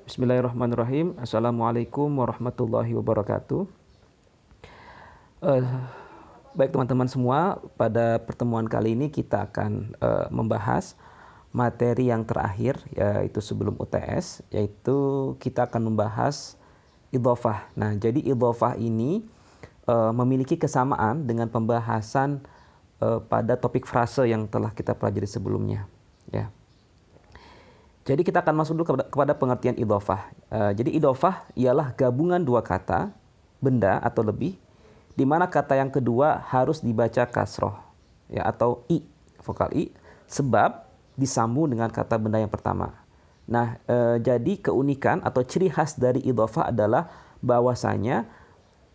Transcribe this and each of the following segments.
Bismillahirrahmanirrahim. Assalamualaikum warahmatullahi wabarakatuh. Eh, Baik teman-teman semua, pada pertemuan kali ini kita akan membahas materi yang terakhir, yaitu sebelum UTS, yaitu kita akan membahas idhofah. Nah, jadi idhofah ini memiliki kesamaan dengan pembahasan pada topik frase yang telah kita pelajari sebelumnya. Ya. Jadi kita akan masuk dulu kepada pengertian idhofah. Jadi idhofah ialah gabungan dua kata, benda atau lebih, di mana kata yang kedua harus dibaca kasroh, ya, atau i, vokal i, sebab disambung dengan kata benda yang pertama. Nah, jadi keunikan atau ciri khas dari idhofah adalah bahwasanya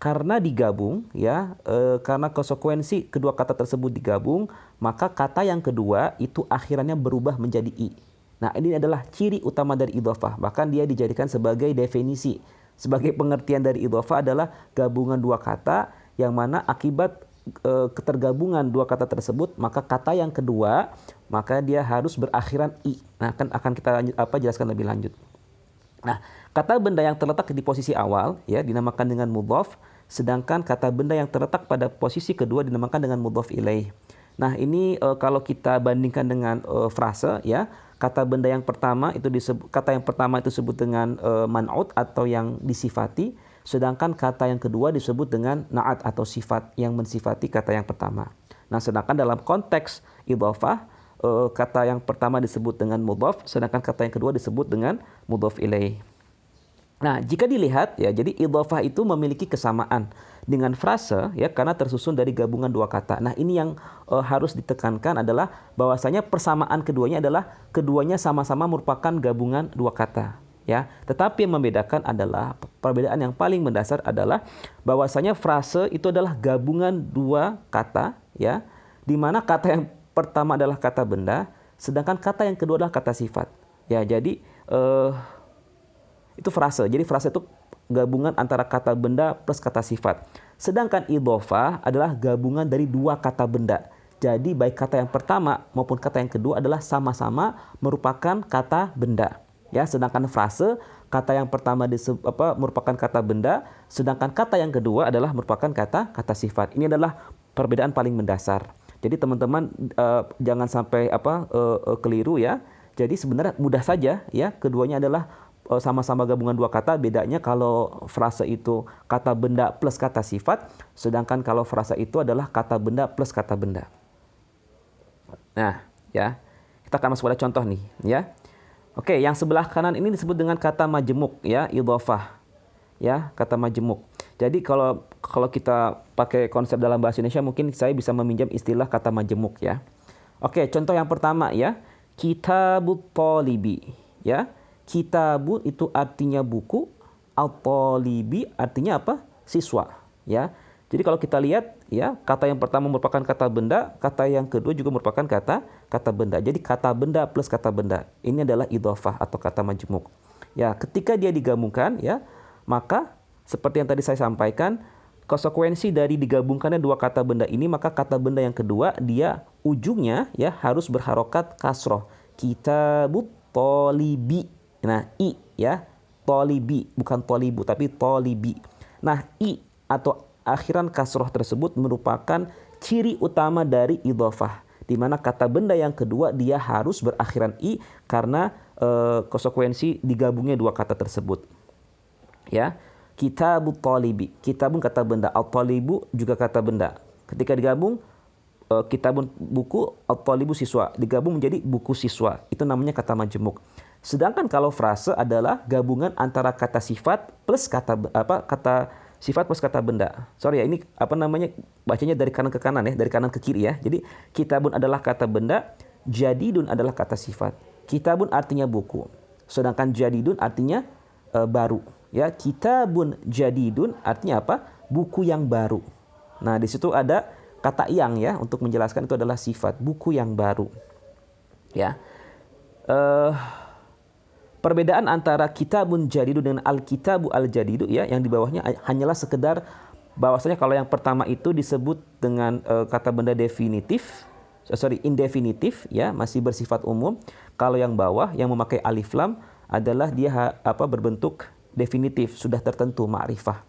karena digabung, ya, karena konsekuensi kedua kata tersebut digabung, maka kata yang kedua itu akhirannya berubah menjadi i. Nah, ini adalah ciri utama dari idhofah. Bahkan dia dijadikan sebagai definisi. Sebagai pengertian dari idhofah adalah gabungan dua kata yang mana akibat ketergabungan dua kata tersebut, maka kata yang kedua, maka dia harus berakhiran i. Nah, akan kita jelaskan lebih lanjut. Nah, kata benda yang terletak di posisi awal, ya, dinamakan dengan mudhof, sedangkan kata benda yang terletak pada posisi kedua dinamakan dengan mudhof ilaih. Nah, ini kalau kita bandingkan dengan frase, ya, kata yang pertama itu disebut dengan man'ut atau yang disifati, sedangkan kata yang kedua disebut dengan na'at atau sifat yang mensifati kata yang pertama. Nah, sedangkan dalam konteks idhofah, kata yang pertama disebut dengan mudhof, sedangkan kata yang kedua disebut dengan mudhof ilaih. Nah, jika dilihat, ya, jadi idhofah itu memiliki kesamaan dengan frase, ya, karena tersusun dari gabungan dua kata. Nah, ini yang harus ditekankan adalah bahwasanya persamaan keduanya adalah keduanya sama-sama merupakan gabungan dua kata, ya. Tetapi yang membedakan adalah perbedaan yang paling mendasar adalah bahwasanya frase itu adalah gabungan dua kata, ya, di mana kata yang pertama adalah kata benda, sedangkan kata yang kedua adalah kata sifat. Ya, jadi itu frase. Jadi frase itu gabungan antara kata benda plus kata sifat. Sedangkan idhofah adalah gabungan dari dua kata benda. Jadi baik kata yang pertama maupun kata yang kedua adalah sama-sama merupakan kata benda. Ya, sedangkan frase kata yang pertama merupakan kata benda, sedangkan kata yang kedua adalah merupakan kata sifat. Ini adalah perbedaan paling mendasar. Jadi teman-teman jangan sampai keliru, ya. Jadi sebenarnya mudah saja, ya, keduanya adalah sama-sama gabungan dua kata. Bedanya kalau frase itu kata benda plus kata sifat, sedangkan kalau frase itu adalah kata benda plus kata benda. Nah, ya, kita akan masuk pada contoh nih, ya. Oke, yang sebelah kanan ini disebut dengan kata majemuk, ya, idhofah, ya, kata majemuk. Jadi kalau kita pakai konsep dalam bahasa Indonesia, mungkin saya bisa meminjam istilah kata majemuk, ya. Oke, contoh yang pertama, ya, kitabut thalibi, ya. Kitabun itu artinya buku, at-thalibi artinya apa? Siswa, ya. Jadi kalau kita lihat, ya, kata yang pertama merupakan kata benda, kata yang kedua juga merupakan kata benda. Jadi kata benda plus kata benda. Ini adalah idhofah atau kata majmuk. Ya, ketika dia digabungkan, ya, maka seperti yang tadi saya sampaikan, konsekuensi dari digabungkannya dua kata benda ini, maka kata benda yang kedua dia ujungnya, ya, harus berharokat kasroh. Kitabut thalibi. Nah, i, ya, thalibi, bukan thalibu tapi thalibi. Nah, i atau akhiran kasroh tersebut merupakan ciri utama dari idhofah, di mana kata benda yang kedua dia harus berakhiran i karena konsekuensi digabungnya dua kata tersebut. Ya, kitabut thalibi, kitabun kata benda, at-thalibu juga kata benda. Ketika digabung, kitabun buku, at-thalibu siswa, digabung menjadi buku siswa. Itu namanya kata majemuk. Sedangkan kalau frase adalah gabungan antara kata sifat plus kata sifat plus kata benda. Sorry, ya, ini bacanya dari kanan ke kanan, ya, dari kanan ke kiri, ya. Jadi kitabun adalah kata benda, jadidun adalah kata sifat. Kitabun artinya buku, sedangkan jadidun artinya baru, ya. Kitabun jadidun artinya apa? Buku yang baru. Nah, di situ ada kata yang, ya, untuk menjelaskan itu adalah sifat, buku yang baru, ya. Perbedaan antara kitabun jadidu dengan al-kitabu al-jadidu, ya, yang di bawahnya hanyalah sekedar bahwasanya kalau yang pertama itu disebut dengan kata benda definitif, indefinitif, ya, masih bersifat umum. Kalau yang bawah yang memakai alif lam adalah dia berbentuk definitif, sudah tertentu, ma'rifah.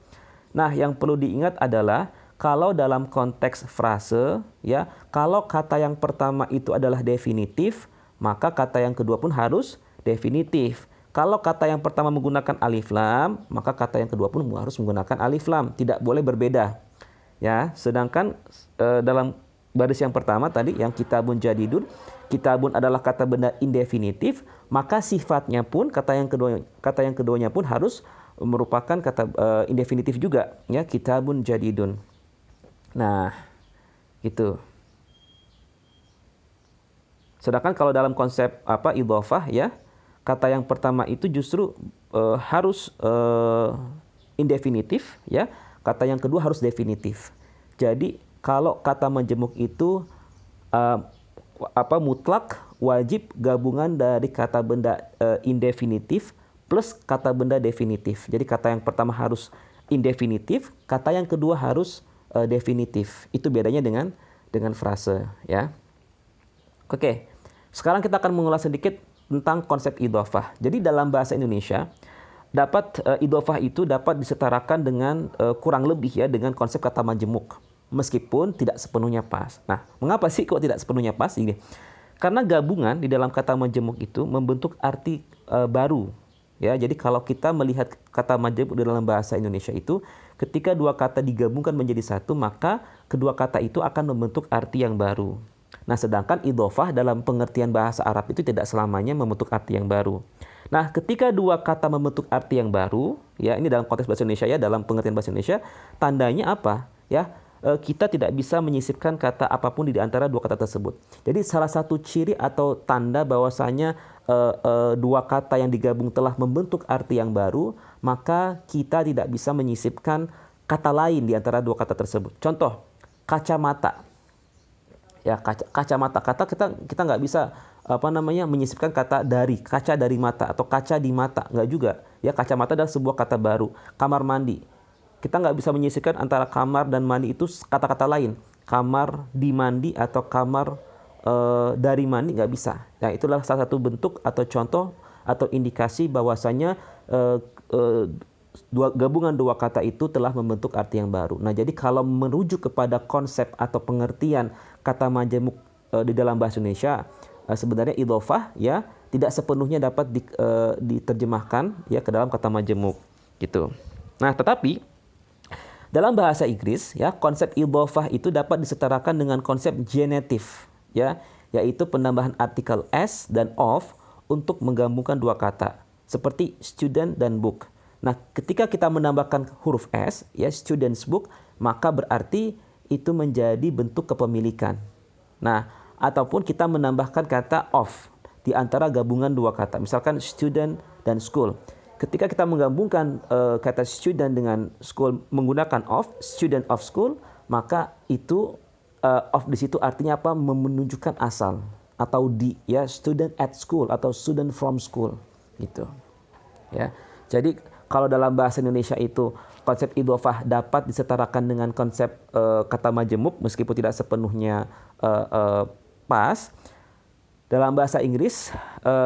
Nah, yang perlu diingat adalah kalau dalam konteks frase, ya, kalau kata yang pertama itu adalah definitif, maka kata yang kedua pun harus definitif. Kalau kata yang pertama menggunakan alif lam, maka kata yang kedua pun harus menggunakan alif lam, tidak boleh berbeda. Ya, sedangkan dalam baris yang pertama tadi yang kitabun jadidun, kitabun adalah kata benda indefinitif, maka sifatnya pun kata yang keduanya pun harus merupakan kata indefinitif juga, ya, kitabun jadidun. Nah, gitu. Sedangkan kalau dalam konsep idhofah, ya, kata yang pertama itu justru harus indefinitif, ya. Kata yang kedua harus definitif. Jadi kalau kata majemuk itu mutlak wajib gabungan dari kata benda indefinitif plus kata benda definitif. Jadi kata yang pertama harus indefinitif, kata yang kedua harus definitif. Itu bedanya dengan frase, ya. Oke. Sekarang kita akan mengulas sedikit tentang konsep idhofah. Jadi dalam bahasa Indonesia idhofah itu dapat disetarakan dengan kurang lebih, ya, dengan konsep kata majemuk, meskipun tidak sepenuhnya pas. Nah, mengapa sih kok tidak sepenuhnya pas? Ini karena gabungan di dalam kata majemuk itu membentuk arti baru, ya. Jadi kalau kita melihat kata majemuk di dalam bahasa Indonesia itu, ketika dua kata digabungkan menjadi satu, maka kedua kata itu akan membentuk arti yang baru. Nah, sedangkan idhofah dalam pengertian bahasa Arab itu tidak selamanya membentuk arti yang baru. Nah, ketika dua kata membentuk arti yang baru, ya, ini dalam konteks bahasa Indonesia, ya, dalam pengertian bahasa Indonesia, tandanya apa? Ya, kita tidak bisa menyisipkan kata apapun di antara dua kata tersebut. Jadi salah satu ciri atau tanda bahwasanya dua kata yang digabung telah membentuk arti yang baru, maka kita tidak bisa menyisipkan kata lain di antara dua kata tersebut. Contoh, kacamata. Ya, kacamata, kata kita nggak bisa menyisipkan kata dari, kaca dari mata atau kaca di mata, nggak juga. Ya, kacamata adalah sebuah kata baru. Kamar mandi, kita nggak bisa menyisipkan antara kamar dan mandi itu kata-kata lain. Kamar di mandi atau kamar dari mandi, nggak bisa. Nah, itulah salah satu bentuk atau contoh atau indikasi bahwasanya gabungan dua kata itu telah membentuk arti yang baru. Nah, jadi kalau merujuk kepada konsep atau pengertian kata majemuk di dalam bahasa Indonesia, sebenarnya idhofah, ya, tidak sepenuhnya dapat diterjemahkan, ya, ke dalam kata majemuk, gitu. Nah, tetapi dalam bahasa Inggris, ya, konsep idhofah itu dapat disetarakan dengan konsep genetif, ya, yaitu penambahan artikel s dan of untuk menggabungkan dua kata, seperti student dan book. Nah, ketika kita menambahkan huruf S, ya, student's book, maka berarti itu menjadi bentuk kepemilikan. Nah, ataupun kita menambahkan kata of di antara gabungan dua kata, misalkan student dan school. Ketika kita menggabungkan kata student dengan school menggunakan of, student of school, maka itu of di situ artinya apa? Menunjukkan asal atau di, ya, student at school atau student from school, gitu. Ya. Jadi kalau dalam bahasa Indonesia itu konsep idhofah dapat disetarakan dengan konsep kata majemuk meskipun tidak sepenuhnya pas. Dalam bahasa Inggris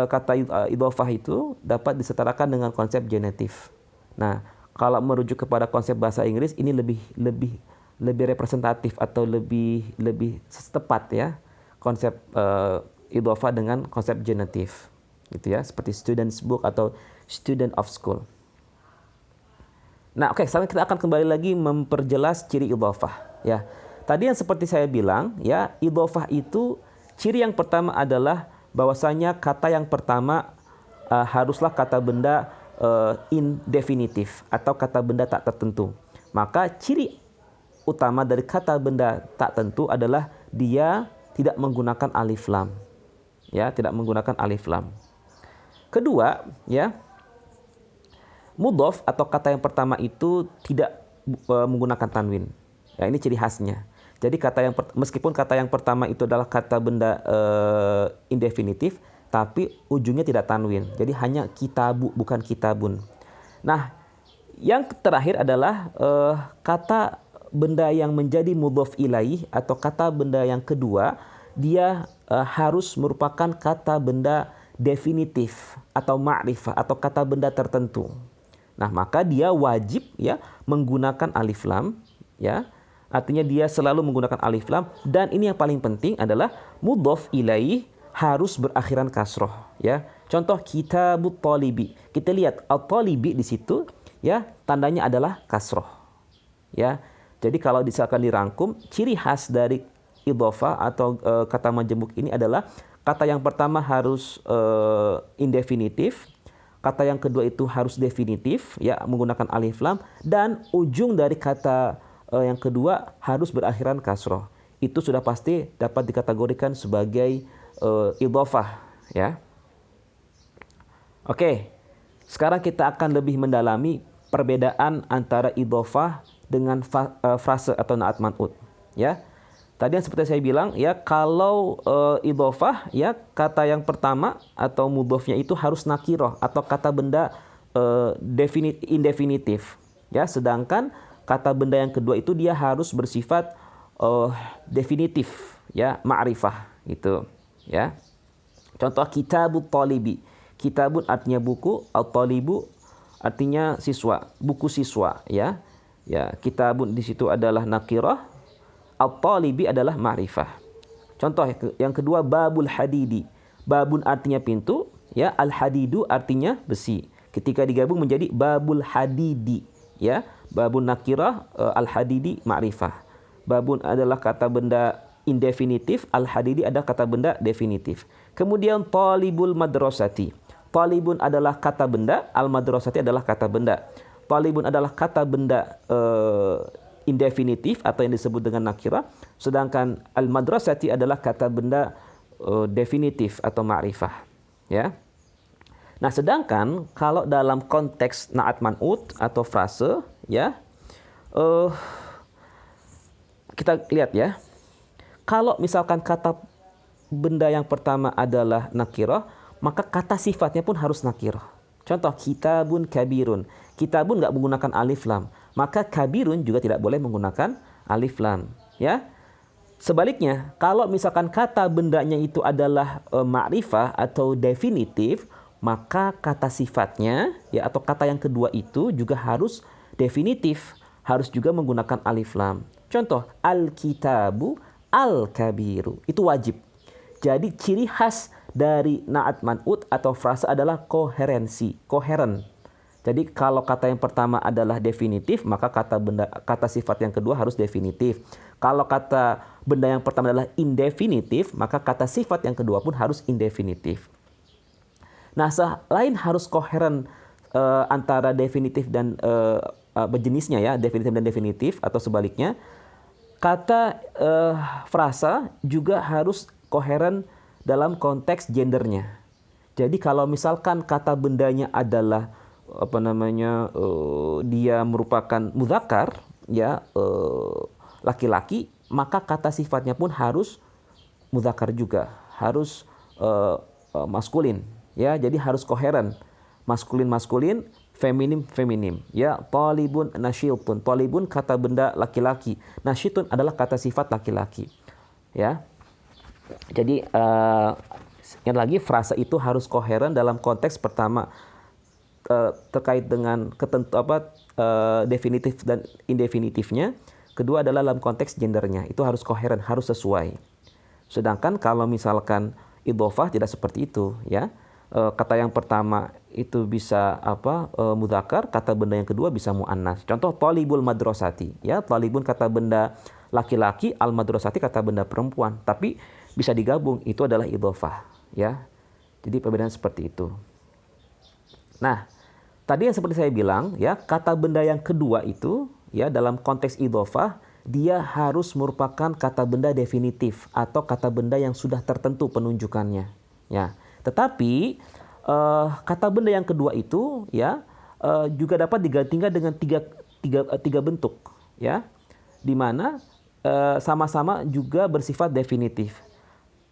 kata idhofah itu dapat disetarakan dengan konsep genetif. Nah, kalau merujuk kepada konsep bahasa Inggris ini lebih representatif atau lebih tepat, ya, konsep idhofah dengan konsep genetif, gitu, ya, seperti student's book atau student of school. Nah, oke, sekarang kita akan kembali lagi memperjelas ciri idhofah, ya. Tadi yang seperti saya bilang, ya, idhofah itu ciri yang pertama adalah bahwasanya kata yang pertama haruslah kata benda indefinitif atau kata benda tak tertentu. Maka ciri utama dari kata benda tak tentu adalah dia tidak menggunakan alif lam. Ya, tidak menggunakan alif lam. Kedua, ya, mudhof atau kata yang pertama itu tidak menggunakan tanwin. Ya, ini ciri khasnya. Jadi meskipun kata yang pertama itu adalah kata benda indefinitif, tapi ujungnya tidak tanwin. Jadi hanya kitabu, bukan kitabun. Nah, yang terakhir adalah kata benda yang menjadi mudhof ilaih atau kata benda yang kedua, dia harus merupakan kata benda definitif atau ma'rifah atau kata benda tertentu. Nah, maka dia wajib ya menggunakan alif lam ya. Artinya dia selalu menggunakan alif lam, dan ini yang paling penting adalah mudhof ilaih harus berakhiran kasroh ya. Contoh kitabut talibi. Kita lihat at-talibi di situ ya, tandanya adalah kasroh. Ya. Jadi kalau misalkan dirangkum, ciri khas dari idhofah atau kata majemuk ini adalah kata yang pertama harus indefinitif, kata yang kedua itu harus definitif ya menggunakan alif lam, dan ujung dari kata yang kedua harus berakhiran kasroh. Itu sudah pasti dapat dikategorikan sebagai idhofah ya. Oke. Sekarang kita akan lebih mendalami perbedaan antara idhofah dengan frase atau na'at man'ut ya. Tadi yang seperti saya bilang ya, kalau idhofah ya kata yang pertama atau mudhofnya itu harus nakiroh atau kata benda indefinitif ya, sedangkan kata benda yang kedua itu dia harus bersifat definitif ya, ma'rifah gitu ya. Contoh kitabut talibi. Kitabun artinya buku, at-talibu artinya siswa, buku siswa ya. Ya, kitabun di situ adalah nakirah, at-talibi adalah ma'rifah. Contoh yang kedua babul hadidi. Babun artinya pintu, ya, al-hadidu artinya besi. Ketika digabung menjadi babul hadidi, ya. Babun nakirah, al-hadidi ma'rifah. Babun adalah kata benda indefinitif, al-hadidi adalah kata benda definitif. Kemudian talibul madrasati. Talibun adalah kata benda, al-madrasati adalah kata benda. Talibun adalah kata benda indefinitif atau yang disebut dengan nakirah, sedangkan al-madrasati adalah kata benda definitif atau ma'rifah, ya. Nah, sedangkan kalau dalam konteks na'at man'ut atau frase, ya, kita lihat ya. Kalau misalkan kata benda yang pertama adalah nakirah, maka kata sifatnya pun harus nakirah. Contoh kitabun kabirun. Kitabun nggak menggunakan alif lam, maka kabirun juga tidak boleh menggunakan alif lam, ya. Sebaliknya, kalau misalkan kata bendanya itu adalah ma'rifah atau definitif, maka kata sifatnya ya atau kata yang kedua itu juga harus definitif, harus juga menggunakan alif lam. Contoh al-kitabu al-kabiru, itu wajib. Jadi ciri khas dari na'at man'ut atau frase adalah koherensi, koheren. Jadi kalau kata yang pertama adalah definitif, maka kata sifat yang kedua harus definitif. Kalau kata benda yang pertama adalah indefinitif, maka kata sifat yang kedua pun harus indefinitif. Nah, selain harus koheren antara definitif dan berjenisnya ya, definitif dan definitif atau sebaliknya, kata frasa juga harus koheren dalam konteks gendernya. Jadi kalau misalkan kata bendanya adalah dia merupakan mudzakkar ya, laki-laki, maka kata sifatnya pun harus mudzakkar juga, harus maskulin ya. Jadi harus koheren, maskulin feminim ya. Talibun nasyitun, talibun kata benda laki-laki, nasyitun adalah kata sifat laki-laki ya. Jadi yang lagi frasa itu harus koheren dalam konteks pertama terkait dengan definitif dan indefinitifnya. Kedua adalah dalam konteks gendernya, itu harus koheren, harus sesuai. Sedangkan kalau misalkan idhofah tidak seperti itu ya. Kata yang pertama itu bisa mudzakkar, kata benda yang kedua bisa muannas. Contoh talibul madrasati ya, talibun kata benda laki-laki, al madrasati kata benda perempuan, tapi bisa digabung, itu adalah idhofah ya. Jadi perbedaan seperti itu. Nah, tadi yang seperti saya bilang ya, kata benda yang kedua itu ya dalam konteks idhofah dia harus merupakan kata benda definitif atau kata benda yang sudah tertentu penunjukannya ya. Tetapi kata benda yang kedua itu ya juga dapat digantikan dengan tiga bentuk ya, di mana sama-sama juga bersifat definitif.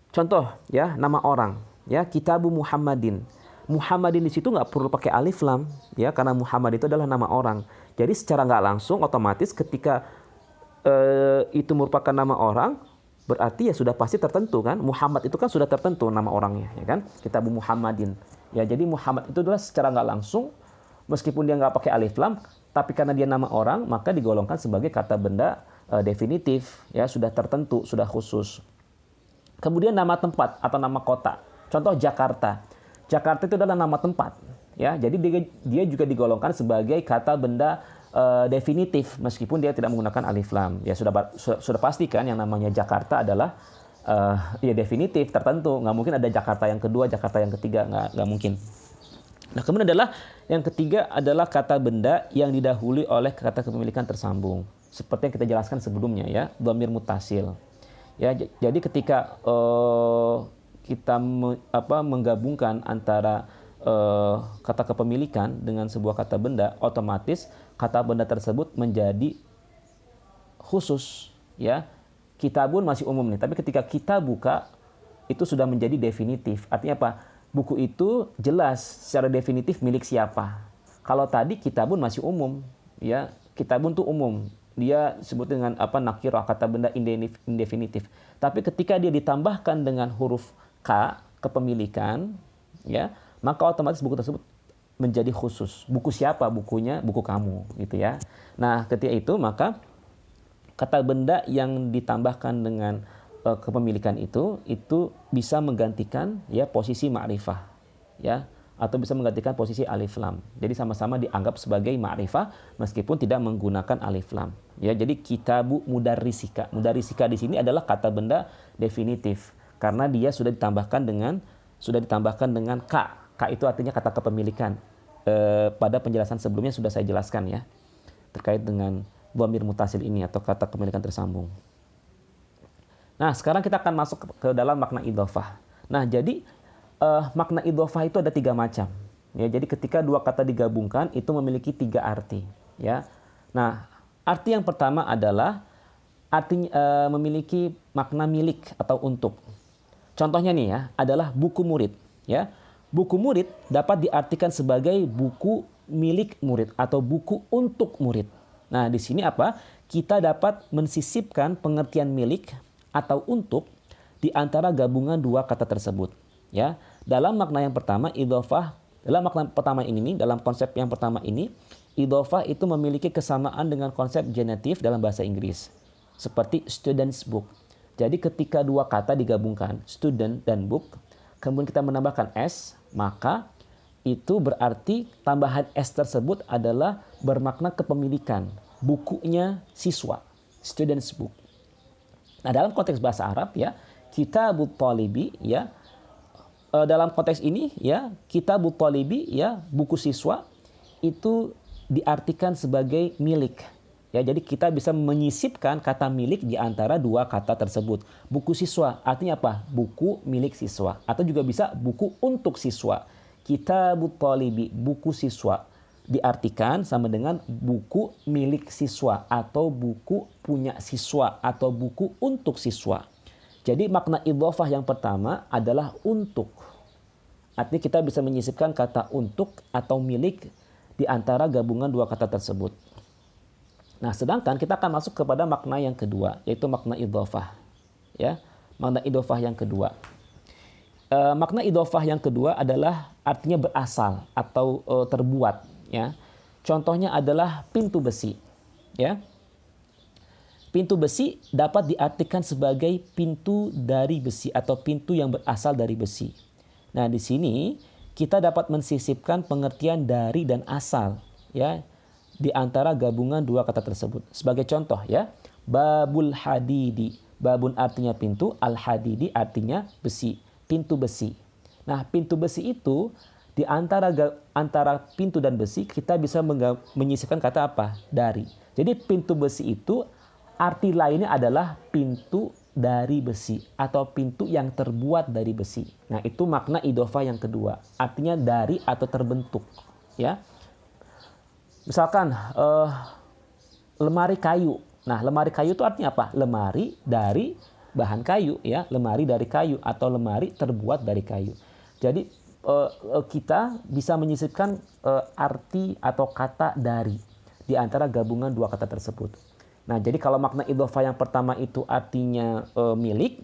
Contoh ya, nama orang ya, kitabu Muhammadin. Muhammadin di situ nggak perlu pakai alif lam ya, karena Muhammad itu adalah nama orang. Jadi secara nggak langsung otomatis ketika itu merupakan nama orang, berarti ya sudah pasti tertentu kan. Muhammad itu kan sudah tertentu nama orangnya, ya kan? Kitabu Muhammadin. Ya, jadi Muhammad itu adalah secara nggak langsung, meskipun dia nggak pakai alif lam, tapi karena dia nama orang, maka digolongkan sebagai kata benda definitif, ya, sudah tertentu, sudah khusus. Kemudian nama tempat atau nama kota. Contoh Jakarta. Jakarta itu adalah nama tempat, ya. Jadi dia juga digolongkan sebagai kata benda definitif meskipun dia tidak menggunakan alif lam. Ya sudah pastikan yang namanya Jakarta adalah ya definitif, tertentu. Nggak mungkin ada Jakarta yang kedua, Jakarta yang ketiga, nggak mungkin. Nah, kemudian adalah yang ketiga adalah kata benda yang didahului oleh kata kepemilikan tersambung. Seperti yang kita jelaskan sebelumnya, ya, dhamir mutasil. Ya, jadi ketika kita menggabungkan antara kata kepemilikan dengan sebuah kata benda, otomatis kata benda tersebut menjadi khusus, ya. Kitabun masih umum nih, tapi ketika kita buka itu sudah menjadi definitif. Artinya apa? Buku itu jelas secara definitif milik siapa. Kalau tadi kitabun masih umum, ya. Kitabun tuh umum. Dia sebut dengan nakirah, kata benda indefinitif. Tapi ketika dia ditambahkan dengan huruf K, kepemilikan, ya, maka otomatis buku tersebut menjadi khusus. Buku siapa? Bukunya, buku kamu, gitu ya. Nah, ketika itu maka kata benda yang ditambahkan dengan kepemilikan itu bisa menggantikan, ya, posisi ma'rifah, ya, atau bisa menggantikan posisi alif lam. Jadi sama-sama dianggap sebagai ma'rifah meskipun tidak menggunakan alif lam. Ya, jadi kitabu mudarrisika. Mudarrisika di sini adalah kata benda definitif karena dia sudah ditambahkan dengan K. K itu artinya kata kepemilikan. Pada penjelasan sebelumnya sudah saya jelaskan, ya, terkait dengan dhamir mutasil ini atau kata kepemilikan tersambung. Nah, sekarang kita akan masuk ke dalam makna idhofah. Nah, jadi makna idhofah itu ada 3 macam. Ya, jadi ketika dua kata digabungkan itu memiliki 3 arti. Ya. Nah, arti yang pertama adalah memiliki makna milik atau untuk. Contohnya nih, ya, adalah buku murid. Ya. Buku murid dapat diartikan sebagai buku milik murid atau buku untuk murid. Nah, di sini apa? Kita dapat mensisipkan pengertian milik atau untuk di antara gabungan dua kata tersebut. Ya, dalam makna yang pertama idhofah, dalam konsep yang pertama ini, idhofah itu memiliki kesamaan dengan konsep genetif dalam bahasa Inggris, seperti student's book. Jadi ketika dua kata digabungkan, student dan book, kemudian kita menambahkan s, maka itu berarti tambahan s tersebut adalah bermakna kepemilikan, bukunya siswa, student's book. Nah, dalam konteks bahasa Arab, ya, kitabut thalibi, ya, dalam konteks ini, ya, kitabut thalibi, ya, buku siswa itu diartikan sebagai milik. Ya, jadi kita bisa menyisipkan kata milik di antara dua kata tersebut. Buku siswa artinya apa? Buku milik siswa, atau juga bisa buku untuk siswa. Kitabut thalibi, buku siswa, diartikan sama dengan buku milik siswa atau buku punya siswa atau buku untuk siswa. Jadi makna idhofah yang pertama adalah untuk. Artinya kita bisa menyisipkan kata untuk atau milik di antara gabungan dua kata tersebut. Nah, sedangkan kita akan masuk kepada makna yang kedua, yaitu makna idhofah. Ya, makna idhofah yang kedua. Makna idhofah yang kedua adalah artinya berasal atau terbuat. Ya, contohnya adalah pintu besi. Ya, pintu besi dapat diartikan sebagai pintu dari besi atau pintu yang berasal dari besi. Nah, di sini kita dapat mensisipkan pengertian dari dan asal, ya, di antara gabungan dua kata tersebut. Sebagai contoh, ya, babul hadidi. Babun artinya pintu, al hadidi artinya besi, pintu besi. Nah, pintu besi itu di antara pintu dan besi kita bisa menyisipkan kata apa? Dari. Jadi pintu besi itu arti lainnya adalah pintu dari besi atau pintu yang terbuat dari besi. Nah, itu makna idhofah yang kedua. Artinya dari atau terbentuk, ya. Misalkan lemari kayu. Nah, lemari kayu itu artinya apa? Lemari dari bahan kayu, ya. Lemari dari kayu atau lemari terbuat dari kayu. Jadi kita bisa menyisipkan arti atau kata dari di antara gabungan dua kata tersebut. Nah, jadi kalau makna idhofah yang pertama itu artinya milik,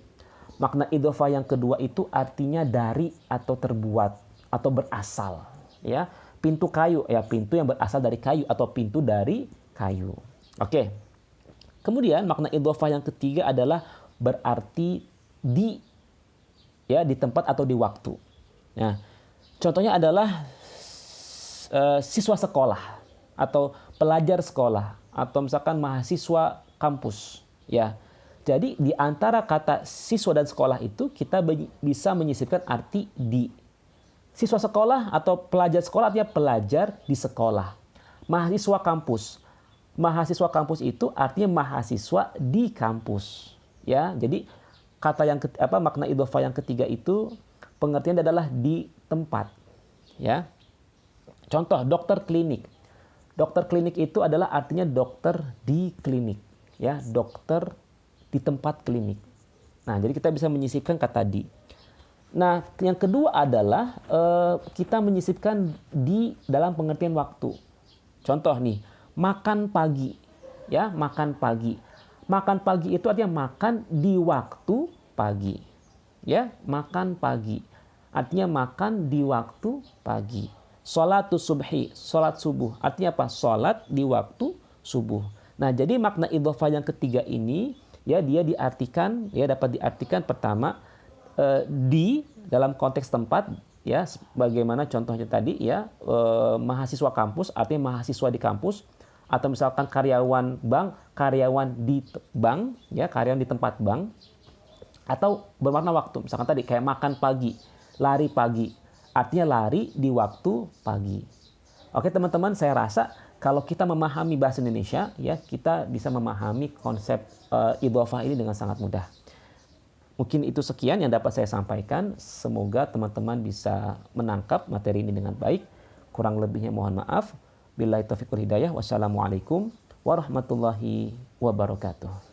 makna idhofah yang kedua itu artinya dari atau terbuat atau berasal, ya. Pintu kayu, ya pintu yang berasal dari kayu atau pintu dari kayu. Oke. Kemudian makna idhofah yang ketiga adalah berarti di, ya, di tempat atau di waktu. Nah, contohnya adalah siswa sekolah atau pelajar sekolah atau misalkan mahasiswa kampus, ya. Jadi di antara kata siswa dan sekolah itu kita bisa menyisipkan arti di. Siswa sekolah atau pelajar sekolah artinya pelajar di sekolah. Mahasiswa kampus. Mahasiswa kampus itu artinya mahasiswa di kampus, ya. Jadi kata yang makna idhofah yang ketiga itu pengertian adalah di tempat, ya. Contoh dokter klinik. Dokter klinik itu adalah artinya dokter di klinik, ya, dokter di tempat klinik. Nah, jadi kita bisa menyisipkan kata di. Nah, yang kedua adalah kita menyisipkan di dalam pengertian waktu. Contoh nih, makan pagi, ya, makan pagi. Makan pagi itu artinya makan di waktu pagi, ya, makan pagi. Artinya makan di waktu pagi. Sholatus subhi, sholat subuh. Artinya apa? Sholat di waktu subuh. Nah, jadi makna idhofah yang ketiga ini, ya, dia diartikan, ya, dapat diartikan pertama di dalam konteks tempat, ya, bagaimana contohnya tadi, ya, mahasiswa kampus artinya mahasiswa di kampus, atau misalkan karyawan bank, karyawan di bank, ya, karyawan di tempat bank, atau bermakna waktu, misalkan tadi kayak makan pagi, lari pagi, artinya lari di waktu pagi. Oke teman-teman, saya rasa kalau kita memahami bahasa Indonesia, ya, kita bisa memahami konsep idhofah ini dengan sangat mudah. Mungkin itu sekian yang dapat saya sampaikan. Semoga teman-teman bisa menangkap materi ini dengan baik. Kurang lebihnya mohon maaf. Billahi taufiq wal hidayah. Wassalamualaikum warahmatullahi wabarakatuh.